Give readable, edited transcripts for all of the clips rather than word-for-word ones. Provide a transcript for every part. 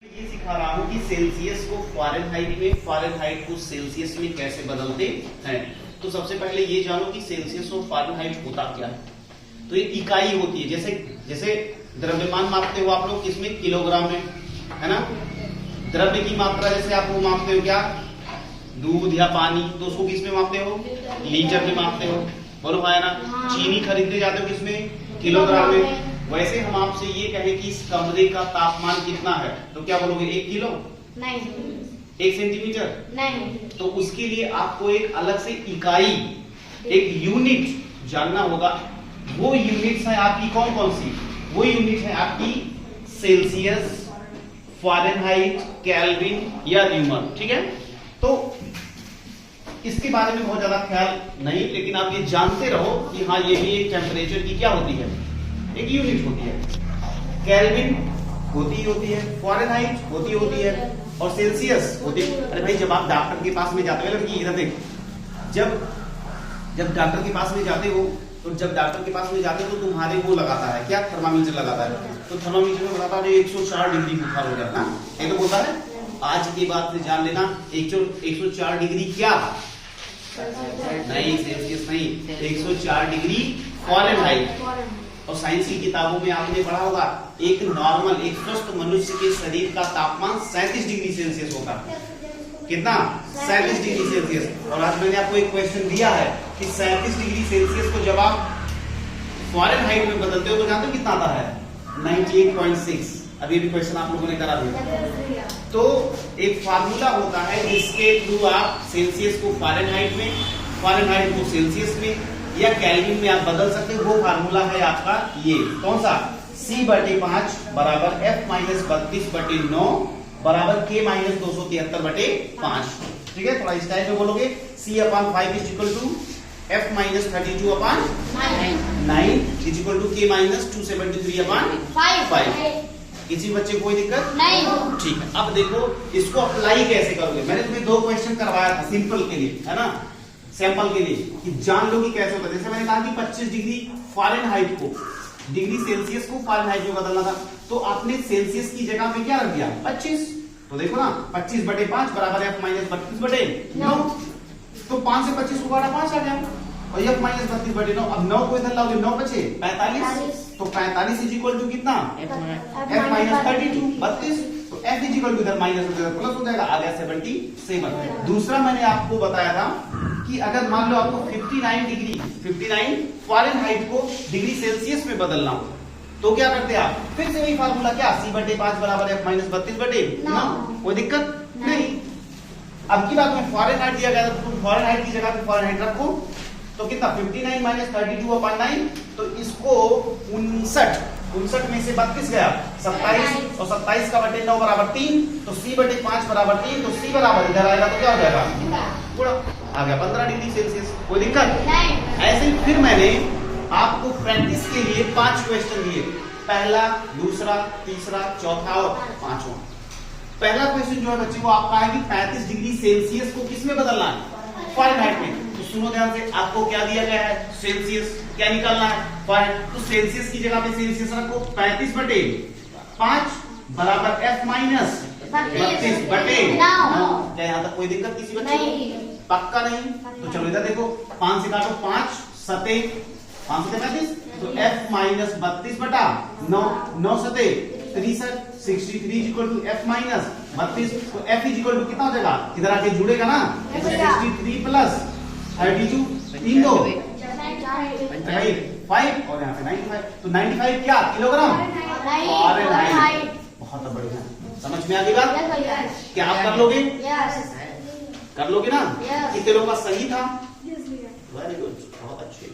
ये सिखा रहा हूँ कि सेल्सियस को फ़ारेनहाइट में, फ़ारेनहाइट को सेल्सियस में कैसे बदलते हैं। तो सबसे पहले ये जानो कि सेल्सियस और फ़ारेनहाइट होता क्या है। तो ये इकाई होती है, जैसे द्रव्यमान मापते हो आप लोग किसमें, किलोग्राम में, है ना। द्रव्य की मात्रा जैसे आप वो मापते हो क्या, दूध या पानी, तो उसको किसमें मापते हो, लीटर में मापते हो, बोलो है ना। चीनी खरीदने जाते हो किसमें, किलोग्राम में। वैसे हम आपसे ये कहें कि इस कमरे का तापमान कितना है, तो क्या बोलोगे, 1 किलो, नहीं, 1 सेंटीमीटर, नहीं। तो उसके लिए आपको एक अलग से इकाई, एक यूनिट जानना होगा। वो यूनिट्स है आपकी कौन कौन सी, वो यूनिट है आपकी सेल्सियस, फ़ारेनहाइट, केल्विन या न्यूमन, ठीक है। तो इसके बारे में बहुत ज्यादा ख्याल नहीं, लेकिन आप ये जानते रहो कि हाँ ये भी एक टेम्परेचर की क्या होती है, एक यूनिट होती है। केल्विन होती है, फ़ारेनहाइट होती है और सेल्सियस होती है। अरे भाई जब आप डॉक्टर के पास में जाते हो, लड़की इधर देख, जब डॉक्टर के पास में जाते हो, तो जब डॉक्टर के पास में जाते हो तो तुम्हारे वो लगाता है क्या, थर्मामीटर लगाता है। तो थर्मामीटर में बताता है 104 डिग्री बुखार हो जाता है, ये तो बोलता है। आज के बाद से जान लेना 104 डिग्री क्या, नहीं सेल्सियस नहीं, 104 डिग्री फ़ारेनहाइट। और साइंस की किताबों में आपने पढ़ा होगा, एक नॉर्मल, एक स्वस्थ मनुष्य के शरीर का तापमान 37 डिग्री सेल्सियस होता है। कितना, 37 डिग्री सेल्सियस। और आज मैंने आपको एक क्वेश्चन दिया है कि 37 डिग्री सेल्सियस को जब आप फ़ारेनहाइट में बदलते हो तो जानते हो कितना आता है, 98.6। अभी भी क्वेश्चन आप लोगों ने करा दिया। तो एक फार्मूला होता है जिसके थ्रू आप सेल्सियस को फ़ारेनहाइट में, फ़ारेनहाइट को सेल्सियस में या केल्विन में आप बदल सकते हो। वो फार्मूला है आपका ये, कौन सा, C/5 बराबर F-32/9 बराबर K-273/5। ठीक है, थोड़ा इस टाइप में बोलोगे, C/5 is equal to F-32/9 is equal to K-273/5। किसी बच्चे को कोई दिक्कत नहीं, ठीक है। अब देखो इसको अप्लाई कैसे करोगे। मैंने तुम्हें 2 क्वेश्चन करवाया था सिंपल के लिए, है ना, सैंपल के लिए, कि जान लो कि कैसे होता है। जैसे मैंने कहा कि 25 डिग्री फ़ारेनहाइट को, डिग्री सेल्सियस को फ़ारेनहाइट में बदलना था, तो आपने सेल्सियस की जगह पे क्या रख दिया, 25। तो देखो ना, 25/5 बराबर F-32/9। तो 5 से 25 को काटा 5 आ गया, और F-32/9। अब 9 को इधर लाओगे, 9 बचे 45। तो 45 इज इक्वल टू कितना, F-32, 32। तो F इज इक्वल टू इधर माइनस हो जाएगा, प्लस हो जाएगा, आ गया 77। दूसरा मैंने आपको बताया था कि अगर मान लो आपको 59 फ़ारेनहाइट को डिग्री सेल्सियस में बदलना हो, तो क्या करते हैं आप, फिर से वही फार्मूला, क्या, C/5 बराबर F-32/9। कोई दिक्कत नहीं। अब की बात में फ़ारेनहाइट दिया गया था, तो तुम फ़ारेनहाइट की जगह पे फ़ारेनहाइट रखो, तो कितना, 59 - 32/9, तो इसको 59 में से 32 गया, 27, और 27 का बटे 9 बराबर 3, तो C/5 बराबर 3, तो C बराबर इधर आएगा तो क्या हो जाएगा, पूरा आ गया 15 डिग्री सेल्सियस। कोई दिक्कत नहीं। ऐसे ही फिर मैंने आपको प्रैक्टिस के लिए 5 क्वेश्चन दिए, पहला, दूसरा, तीसरा, चौथा और 5वां। पहला क्वेश्चन जो है बच्चे को आपका है कि 35 डिग्री सेल्सियस को किसमें बदलना है, फ़ारेनहाइट में। तो सुनो ध्यान से, आपको क्या दिया गया है, सेल्सियस, क्या निकालना है, फ़ारेनहाइट। तो सेल्सियस की जगह पे सेल्सियस रखो, 35/5 बराबर F-32/9। क्या यहाँ तक कोई दिक्कत किसी बच्चे को, पक्का नहीं। तो चलो इधर देखो, 5 से काटो, 5 सते 5 से 35, तो F-32/9, 9 सते 63, 63 इज इक्वल टू F-32। तो F इज इक्वल टू कितना हो जाएगा, इधर आके जुड़ेगा ना, 63 प्लस 32, 3 2 5 और यहाँ पे 95। तो 95 क्या, किलोग्राम फ़ारेनहाइट। बहुत बढ़िया, समझ में आ गई बात। क्या आप कर लोगे, कर लोगे ना, कितने लोगों का सही था, वेरी गुड, बहुत अच्छे,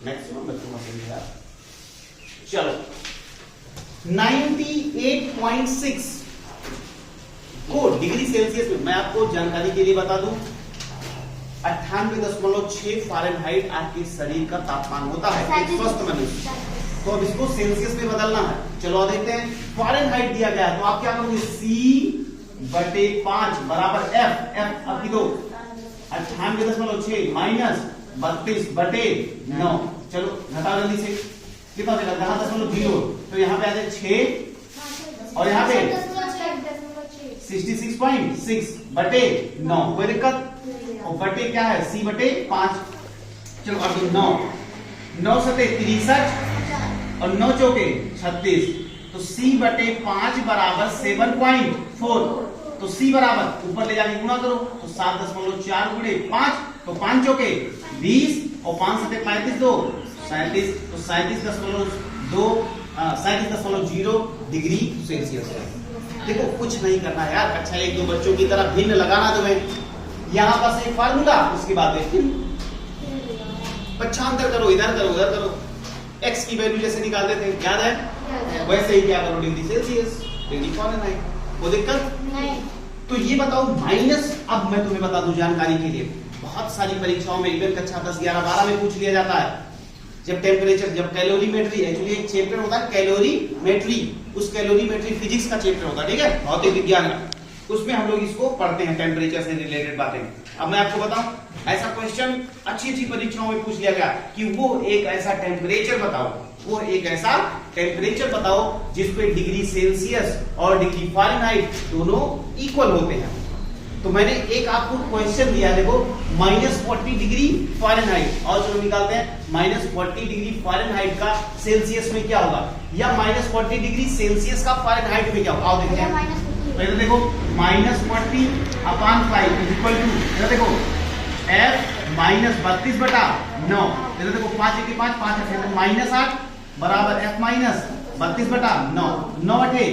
मैक्सिमम बच्चों का सही है। चलो 98.6 को डिग्री सेल्सियस में, मैं आपको जानकारी के लिए बता दूं, 98.6 फ़ारेनहाइट आपके शरीर का तापमान होता है, एक स्वस्थ मनुष्य। तो अब इसको सेल्सियस में बदलना है। चलो देखते हैं, फ़ारेनहाइट दिया गया है, तो आप क्या करोगे, C/5 बराबर F अभी दो 98.6 माइनस 32/9। चलो घटाओ जल्दी से, कितना देगा, 10.0, तो यहाँ पे आ जाए 6 और यहाँ पे 66.6 बटे 9, कोई दिक्कत? और बटे क्या है? C बटे 5। चलो अब 9 सते 63 और 9 चौके 36, तो C बटे 5 बराबर 7.4। तो C बराबर ऊपर ले जाके गुणा करो, तो 7.4 गुणे 5, तो 5 चौके 20 और 5 सते 35, 2 37, तो 37.0 डिग्री सेल्सियस है। देखो कुछ नहीं करना है यार, अच्छा एक दो बच्चों की तरह भिन्न लगाना तुम्हें। यहाँ बस एक फार्मूला, उसके बाद पक्षांतर करो, इधर करो उधर करो, x की वैल्यू जैसे निकालते थे याद है, वैसे ही क्या करो, डिग्री सेल्सियस, डिग्री फारेनहाइट, कोई दिक्कत नहीं। तो ये बताओ माइनस, अब मैं तुम्हें बता दूं जानकारी के लिए, बहुत सारी परीक्षाओं में इवन कक्षा 10, 11, 12 में पूछ लिया जाता है। जब टेम्परेचर, जब कैलोरीमेट्री, एक्चुअली एक चैप्टर होता है कैलोरीमेट्री, उस कैलोरीमेट्री फिजिक्स का चैप्टर होता है, ठीक है, भौतिक विज्ञान का, उसमें हम लोग इसको पढ़ते हैं, टेम्परेचर से रिलेटेड बातें। अब मैं आपको बताऊं, ऐसा क्वेश्चन अच्छी परीक्षाओं में पूछ लिया गया कि वो एक ऐसा टेम्परेचर बताओ, वो एक ऐसा टेम्परेचर बताओ जिस पे डिग्री सेल्सियस और डिग्री फारेनहाइट दोनों इक्वल होते हैं। तो मैंने एक आपको क्वेश्चन दिया, देखो -40 डिग्री फारेनहाइट, और चलो निकालते हैं -40 डिग्री फारेनहाइट का सेल्सियस में क्या होगा, या -40 डिग्री सेल्सियस का फारेनहाइट में क्या होगा। आओ देखते हैं, पहले देखो -40/5 इक्वल टू, देखो F -32/9, इधर देखो 5 × 5 -8 बराबर F -32/9, 9 अठे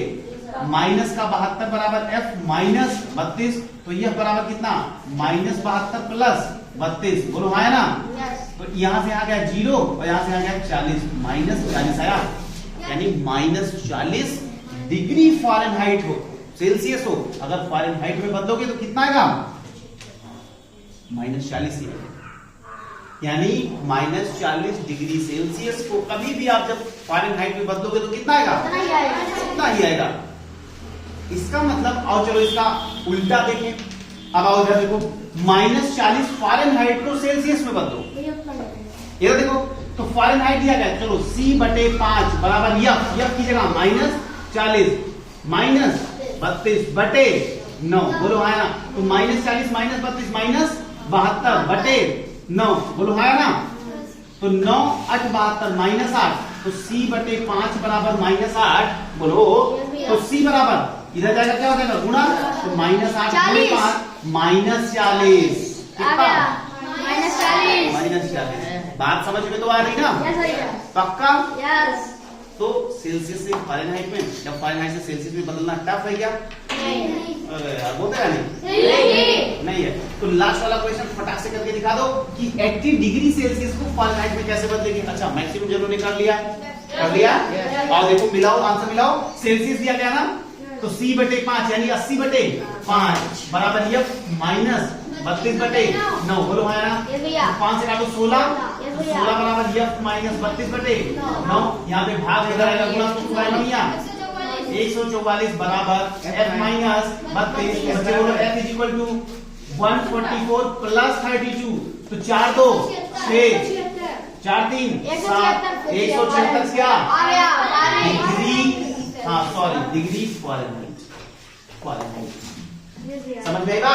माइनस का 72 बराबर F -32, तो यह बराबर कितना, -72 प्लस 32, बोलो आया ना। तो यहाँ से आ गया 0 और यहाँ से आ गया 40, -40 आया, यानी -40 डिग्री फारेनहाइट हो, सेल्सियस हो, अगर फारेनहाइट में बदलोगे तो कितना आएगा, -40 ही, यानी -40 डिग्री सेल्सियस को कभी भी आप जब फारेनहाइट में बदलोगे तो कितना आएगा, कितना ही आएगा। इसका मतलब, आओ चलो इसका उल्टा देखें, अब आओ इधर देखो, -40 फारेनहाइट को सेल्सियस में बदलो, इधर देखो, तो फारेनहाइट दिया गया, चलो C बटे 5 बराबर यफ की जगह -40 -32 बटे 9, बोलो आया ना, तो -40 -32 -72 बटे 9, बोलो आया ना, तो 9 8 72 -8, तो C बटे 5 बराबर -8, बोलो, तो C बराबर इधर जाएगा क्या हो जाएगा, गुणा, तो -8 गुणे 5 -40, कितना, -40। बात समझ में तो आ रही ना, पक्का? तो सेल्सियस से फारेनहाइट में, जब फारेनहाइट से सेल्सियस में बदलना टफ है क्या? अरे यार होता है नहीं है। तो लास्ट वाला क्वेश्चन फटाक से करके दिखा दो कि 80 डिग्री सेल्सियस को फारेनहाइट में कैसे बदलेंगे। अच्छा मैक्सिमम जनों ने कर लिया, और देखो मिलाओ, आंसर मिलाओ, सेल्सियस दिया गया ना, तो C बटे 5 यानी 80 बटे 5 बराबर F -32 बटे 9, बोलो है ना, 5 से काटो 16 बराबर F -32 बटे 9, यहाँ पे भाग इधर आएगा, गुणा तो 144 बराबर F -32, बच्चे बोलो F = 144 प्लस 32, तो 4 2 6 4 3 7 176 क्या डिग्री, हाँ सॉरी डिग्री फारेनहाइट, समझ में आएगा?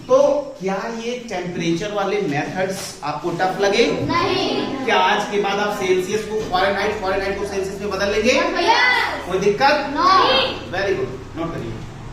तो क्या ये टेम्परेचर वाले मेथड्स आपको टफ लगे? नहीं। क्या आज के बाद आप सेल्सियस को फारेनहाइट को सेल्सियस में बदल लेंगे? कोई दिक्कत? नहीं। वेरी गुड, नोट करिए।